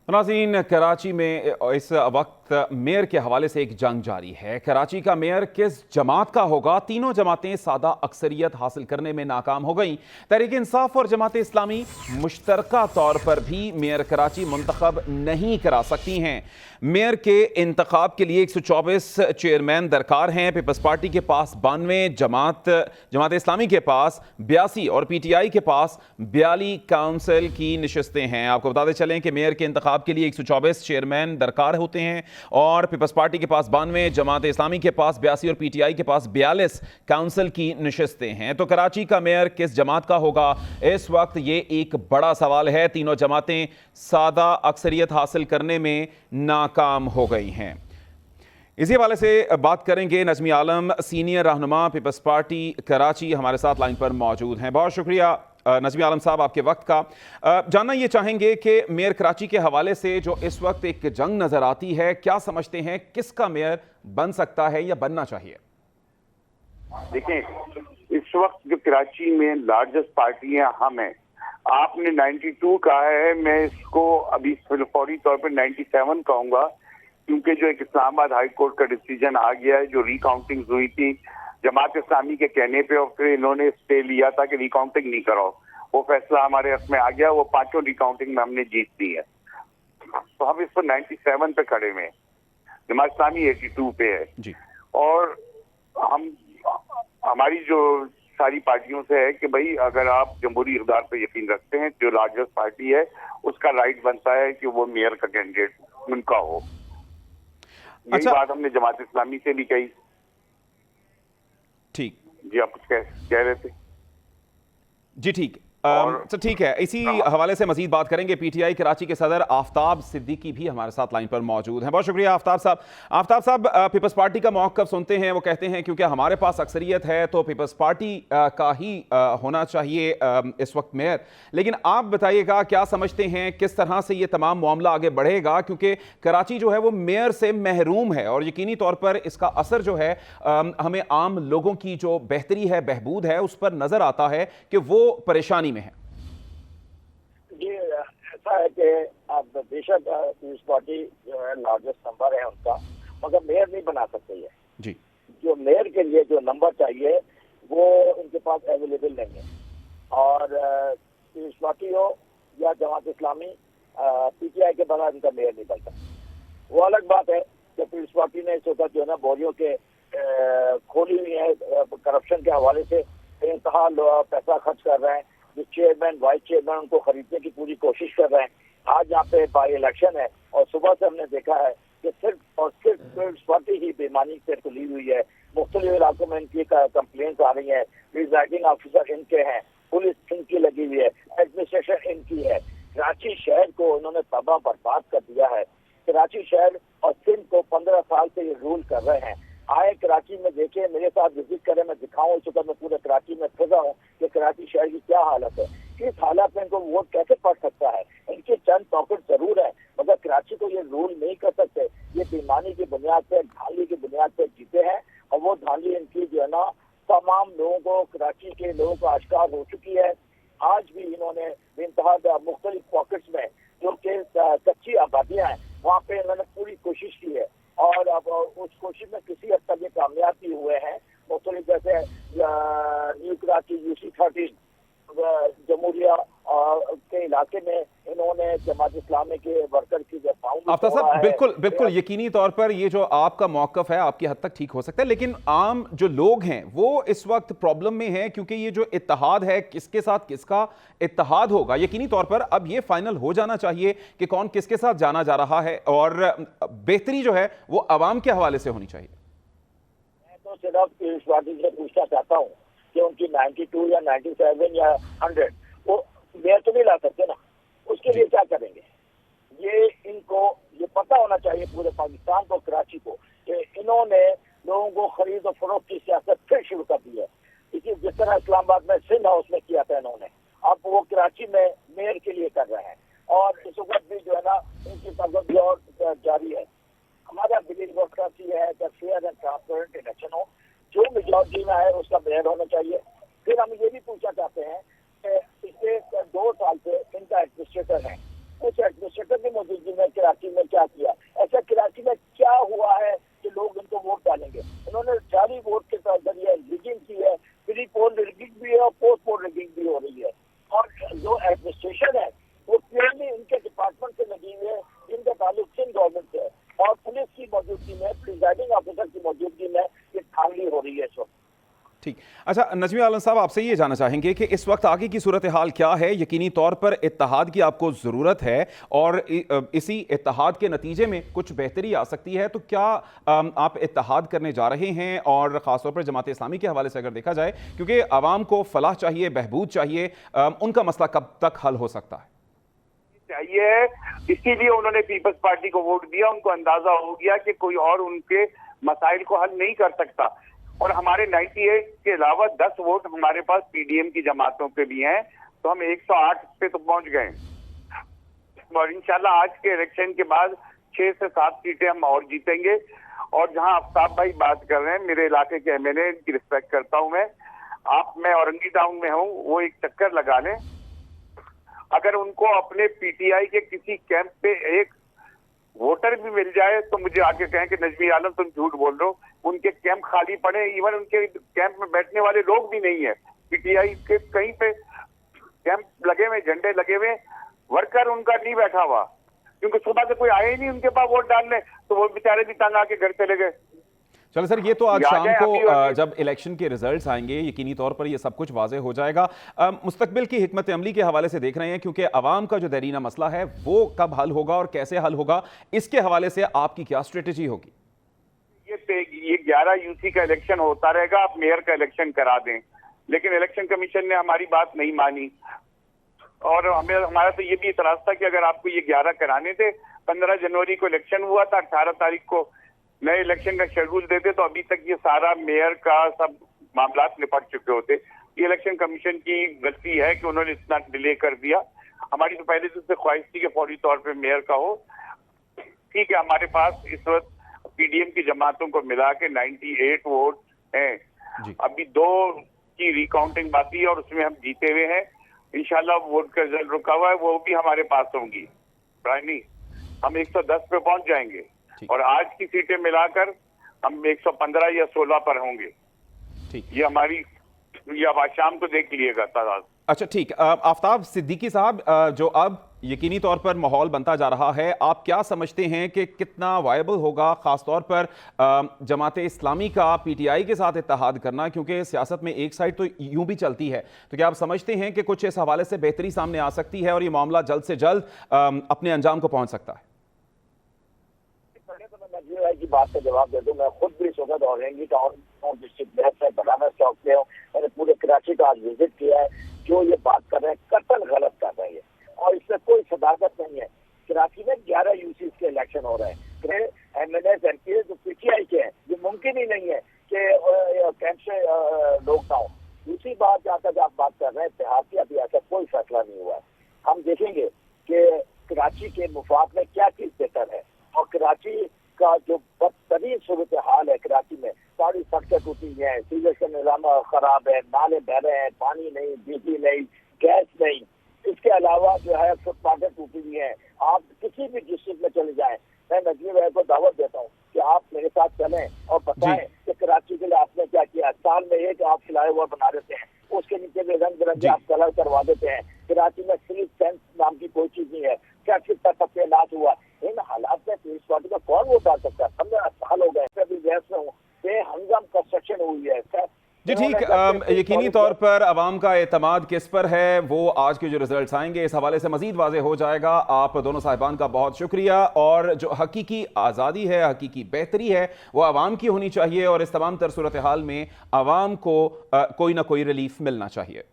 नाज़रीन, कराची में इस वक्त मेयर के हवाले से एक जंग जारी है। कराची का मेयर किस जमात का होगा? तीनों जमातें सादा अक्सरियत हासिल करने में नाकाम हो गईं। तहरीक इंसाफ और जमात इस्लामी मुश्तरका तौर पर भी मेयर कराची मुंतखब नहीं करा सकती हैं। मेयर के इंतखाब के लिए 124 चेयरमैन दरकार हैं। पीपल्स पार्टी के पास 92, जमात इस्लामी के पास 82 और PTI के पास 42 काउंसिल की नशस्तें हैं। आपको बताते चलें कि मेयर के इंतखाब के लिए 124 चेयरमैन दरकार होते हैं और पीपल्स पार्टी के पास 92, जमात इस्लामी के पास 82 और PTI के पास 42 काउंसिल की नशस्तें हैं। तो कराची का मेयर किस जमात का होगा, इस वक्त ये एक बड़ा सवाल है। तीनों जमातें सादा अक्सरियत हासिल करने में नाकाम हो गई हैं। इसी हवाले से बात करेंगे। नजमी आलम, सीनियर रहनुमा पीपल्स पार्टी कराची, हमारे साथ लाइन पर मौजूद हैं। बहुत शुक्रिया नजमी आलम साहब आपके वक्त का। जानना ये चाहेंगे कि मेयर कराची के हवाले से जो इस वक्त एक जंग नजर आती है, क्या समझते हैं किसका मेयर बन सकता है या बनना चाहिए? देखिए, इस वक्त जो कराची में लार्जेस्ट पार्टी है हम हैं। आपने 92 कहा है, मैं इसको अभी फौरी तौर पर 97 कहूंगा, क्योंकि जो एक इस्लामाबाद हाई कोर्ट का डिसीजन आ गया है, जो रिकाउंटिंग हुई थी जमात इस्लामी के कहने पे और फिर इन्होंने स्टे लिया था कि रिकाउंटिंग नहीं कराओ, वो फैसला हमारे हक में आ गया। वो पांचों रिकाउंटिंग में हमने जीत ली है, तो हम इस पर 97 पे खड़े में, जमात इस्लामी 82 पे है जी। और हमारी जो सारी पार्टियों से है कि भाई अगर आप जमहूरी इक़्तिदार पे यकीन रखते हैं, जो लार्जेस्ट पार्टी है उसका राइट बनता है कि वो मेयर का कैंडिडेट उनका हो। यही बात हमने जमात इस्लामी से भी कही। ठीक जी, आप कुछ कह रहे थे? जी ठीक। तो ठीक है, इसी हवाले से मजीद बात करेंगे। PTI कराची के सदर आफ्ताब सिद्दीकी भी हमारे साथ लाइन पर मौजूद हैं। बहुत शुक्रिया आफ्ताब साहब। आफ्ताब साहब, पीपल्स पार्टी का मौक़िफ़ सुनते हैं, वो कहते हैं क्योंकि हमारे पास अक्सरियत है तो पीपल्स पार्टी का ही होना चाहिए इस वक्त मेयर। लेकिन आप बताइएगा, क्या समझते हैं किस तरह से ये तमाम मामला आगे बढ़ेगा? क्योंकि कराची जो है वो मेयर से महरूम है और यकीनी तौर पर इसका असर जो है हमें आम लोगों की जो बेहतरी है, बहबूद है, उस पर नज़र आता है कि वो परेशानी में है। जी, ऐसा है कि अब बेशक पीपल्स पार्टी जो है लार्जेस्ट नंबर है उनका, मगर मेयर नहीं बना सकते ये जी। जो मेयर के लिए जो नंबर चाहिए वो उनके पास अवेलेबल नहीं है। और पीपल्स पार्टी हो या जमात इस्लामी, PTI के बगैर उनका मेयर नहीं बनता। वो अलग बात है कि पीपल्स पार्टी ने इस वक्त जो है ना बोरियों के खोली हुई है करप्शन के हवाले से, इंतहा पैसा खर्च कर रहे हैं। जो चेयरमैन वाइस चेयरमैन उनको खरीदने की पूरी कोशिश कर रहे हैं। आज यहाँ पे बाई इलेक्शन है और सुबह से हमने देखा है कि सिर्फ और सिर्फ पीपल्स पार्टी ही बेईमानी से खुली हुई है। मुख्तलिफ इलाकों में इनकी कंप्लेंट आ रही है। प्रिजाइडिंग ऑफिसर इनके हैं, पुलिस इनकी लगी हुई है, एडमिनिस्ट्रेशन इनकी है। कराची शहर को इन्होंने तबाह बर्बाद कर दिया है। कराची शहर और सिंध को 15 साल से ये रूल कर रहे हैं। आए कराची में देखे, मेरे साथ विजिट करें, मैं दिखाऊं। इस वक्त मैं पूरे कराची में फिजा हूँ कि कराची शहर की क्या हालत है। इस हालत में इनको वोट कैसे पड़ सकता है? इनके चंद पॉकेट जरूर है, मगर कराची को ये रूल नहीं कर सकते। ये बेईमानी की बुनियाद पर, धांधली की बुनियाद पर जीते हैं और वो धांधली इनकी जो है ना तमाम लोगों को, कराची के लोगों को आश्कार हो चुकी है। आज भी इन्होंने बेइंतहा मुख्तलिफ पॉकेट्स में जो कि कच्ची आबादियां हैं वहाँ पे इन्होंने पूरी कोशिश की है और अब उस कोशिश में किसी हद तक ये कामयाब भी हुए हैं। मुख्तलिफ जैसे न्यू कराची UC13 जमहूरिया के इलाके में इन्होंने जमात इस्लामी के वर्कर की जो आफ्ताब साहब, बिल्कुल यकीनी तौर पर ये जो आपका मौक़िफ़ है आपकी हद तक ठीक हो सकता है, लेकिन आम जो लोग हैं वो इस वक्त प्रॉब्लम में हैं क्योंकि ये जो इत्तेहाद है, किसके साथ किसका इत्तेहाद होगा, यकीनी तौर पर अब ये फाइनल हो जाना चाहिए कि कौन किसके साथ जाना जा रहा है और बेहतरी जो है वो अवाम के हवाले से होनी चाहिए। मैं तो सिर्फ पीपल्स पार्टी से पूछना चाहता हूँ कि उनकी 92 या 97 या 100 वो मेयर तो नहीं ला सकते ना, उसके लिए क्या करेंगे? ये इनको ये पता होना चाहिए पूरे पाकिस्तान को, कराची को, कि इन्होंने लोगों को खरीद और फरोख्त की सियासत फिर शुरू कर दी है। इसी जिस तरह इस्लामाबाद में सिंध हाउस में किया था इन्होंने, अब वो कराची में मेयर के लिए कर रहे हैं और इस वक्त भी जो है ना इनकी ताकत भी और जारी है। हमारा बिलीव डेमोक्रेसी है कि फेयर एंड ट्रांसपेरेंट इलेक्शन हो, जो मेजॉरिटी में है उसका मेयर होना चाहिए। फिर हम ये भी पूछना चाहते हैं कि पिछले 2 साल से इनका एडमिनिस्ट्रेटर है, उस एडमिनिस्ट्रेटर की मौजूदगी में क्या किया, ऐसा कराची में क्या हुआ है कि लोग इनको वोट डालेंगे। इन्होंने जाली वोट के जरिए रिगिंग की है, प्री पोल रिगिंग भी है और पोस्ट पोल रिगिंग भी हो रही है। और जो एडमिनिस्ट्रेशन है वो क्लियरली इनके डिपार्टमेंट से लगी हुई है, जिनका ताल्लुक सिंध गवर्नमेंट से है, और पुलिस की मौजूदगी में, प्रिजाइडिंग ऑफिसर की मौजूदगी में ये धांधली हो रही है इस वक्त। ठीक। अच्छा, नजमी आलम साहब, आपसे ये जानना चाहेंगे कि इस वक्त आगे की सूरत हाल क्या है। यकीनी तौर पर इत्तेहाद की आपको ज़रूरत है और इसी इत्तेहाद के नतीजे में कुछ बेहतरी आ सकती है, तो क्या आप इत्तेहाद करने जा रहे हैं? और ख़ासतौर पर जमात इस्लामी के हवाले से अगर देखा जाए, क्योंकि आवाम को फलाह चाहिए, बहबूद चाहिए, उनका मसला कब तक हल हो सकता है? चाहिए, इसीलिए उन्होंने पीपल्स पार्टी को वोट दिया। उनको अंदाजा हो गया कि कोई और उनके मसाइल को हल नहीं कर सकता। और हमारे 98 के अलावा 10 वोट हमारे पास पीडीएम की जमातों के भी हैं, तो हम 108 पे तो पहुंच गए। और इंशाल्लाह आज के इलेक्शन के बाद 6 से 7 सीटें हम और जीतेंगे। और जहां आफ्ताब भाई बात कर रहे हैं, मेरे इलाके के एमएलए, इनकी रिस्पेक्ट करता हूं मैं औरंगी टाउन में हूं, वो एक चक्कर लगा लें। अगर उनको अपने पीटीआई के किसी कैंप पे एक वोटर भी मिल जाए तो मुझे आके कहें कि नजमी आलम तुम झूठ बोल रहे हो। उनके कैंप खाली पड़े, इवन उनके कैंप में बैठने वाले लोग भी नहीं है। पीटीआई के कहीं पे कैंप लगे हुए, झंडे लगे हुए, वर्कर उनका नहीं बैठा हुआ, क्योंकि सुबह से कोई आए ही नहीं उनके पास वोट डालने, तो वो बेचारे भी तंग आके घर चले गए। चलो सर, ये तो आज शाम को जब इलेक्शन के रिजल्ट्स आएंगे यकीनी तौर पर ये सब कुछ वाज़ेह हो जाएगा। मुस्तकबिल की हिकमत अमली के हवाले से देख रहे हैं, क्योंकि अवाम का जो देरीना मसला है वो कब हल होगा और कैसे हल होगा, इसके हवाले से आपकी क्या स्ट्रेटजी होगी? ये 11 यूसी का इलेक्शन होता रहेगा, आप मेयर का इलेक्शन करा दें, लेकिन इलेक्शन कमीशन ने हमारी बात नहीं मानी। और हमारा तो ये भी इतराज था कि अगर आपको ये 11 कराने थे, 15 जनवरी को इलेक्शन हुआ था, 18 तारीख को नए इलेक्शन का शेड्यूल देते तो अभी तक ये सारा मेयर का सब मामला निपट चुके होते। ये इलेक्शन कमीशन की गलती है कि उन्होंने इतना डिले कर दिया। हमारी तो पहले से ख्वाहिश थी कि फौरी तौर पे मेयर का हो। ठीक है, हमारे पास इस वक्त पीडीएम की जमातों को मिला के 98 वोट हैं। अभी 2 की रिकाउंटिंग बाकी है और उसमें हम जीते हुए हैं। इंशाल्लाह वोट का रिजल्ट रुका हुआ है, वो भी हमारे पास होंगी। रानी, हम 110 पे पहुंच जाएंगे और आज की सीटें मिलाकर हम 115 या 16 पर होंगे। ठीक, ये हमारी, ये अब आज शाम को देख लीजिएगा तादाद। अच्छा ठीक। आफ्ताब सिद्दीकी साहब, जो अब यकीनी तौर पर माहौल बनता जा रहा है, आप क्या समझते हैं कि कितना वायबल होगा खासतौर पर जमात इस्लामी का पीटीआई के साथ इत्तेहाद करना, क्योंकि सियासत में एक साइड तो यूं भी चलती है, तो क्या आप समझते हैं कि कुछ इस हवाले से बेहतरी सामने आ सकती है और ये मामला जल्द से जल्द अपने अंजाम को पहुंच सकता है? नजमी भाई की बात का जवाब दे दूं। मैं खुद भी इस वक्त औरंगी टाउन डिस्ट्रिक्ट में बनाना चौक पे हूँ। मैंने पूरे कराची का आज विजिट किया है। जो ये बात कर रहे हैं कतल गलत कर रहे हैं और इसमें कोई सदाकत नहीं है। कराची में 11 यूसी के इलेक्शन हो रहे हैं, एमएलए एमपी जो पीटीआई के हैं, ये मुमकिन ही नहीं है कि कैंप से लोग ना हो। दूसरी बात, जहाँ तक आप बात कर रहे हैं इत्तेहाद की, अभी ऐसा कोई फैसला नहीं हुआ है। हम देखेंगे कि कराची के मुफाद में क्या चीज बेहतर है। और कराची का जो बदतरीन सूरत हाल है, कराची में सारी सड़कें टूटी हैं, सीवेज का निजाम खराब है, नाले बह रहे हैं, पानी नहीं, बिजली नहीं, गैस नहीं। इसके अलावा जो है फुटपाथें टूटी हुई हैं। आप किसी भी डिस्ट्रिक्ट में चले जाएं, मैं नजमी भाई को दावत देता हूँ कि आप मेरे साथ चलें और बताएं कि कराची के लिए आपने क्या किया। साल में एक आप फ्लाई ओवर बना देते हैं, उसके नीचे भी रंग बिरंगे आप कलर करवा देते हैं। कराची में सिविल सेंस नाम की कोई चीज नहीं है। क्या कितना सत्यानाश हुआ इन हालात में पीस पार्टी का कौन वोट डाल सकता है? 15 साल हो गए, अभी बहस में हूँ, बेहंगम कंस्ट्रक्शन हुई है। जी ठीक, यकीनी तौर पर अवाम का एतमाद किस पर है वो आज के जो रिजल्ट्स आएंगे इस हवाले से मजीद वाज़ेह हो जाएगा। आप दोनों साहिबान का बहुत शुक्रिया। और जो हकीकी आज़ादी है, हकीकी बेहतरी है, वो अवाम की होनी चाहिए और इस तमाम तर सूरत हाल में अवाम को कोई ना कोई रिलीफ मिलना चाहिए।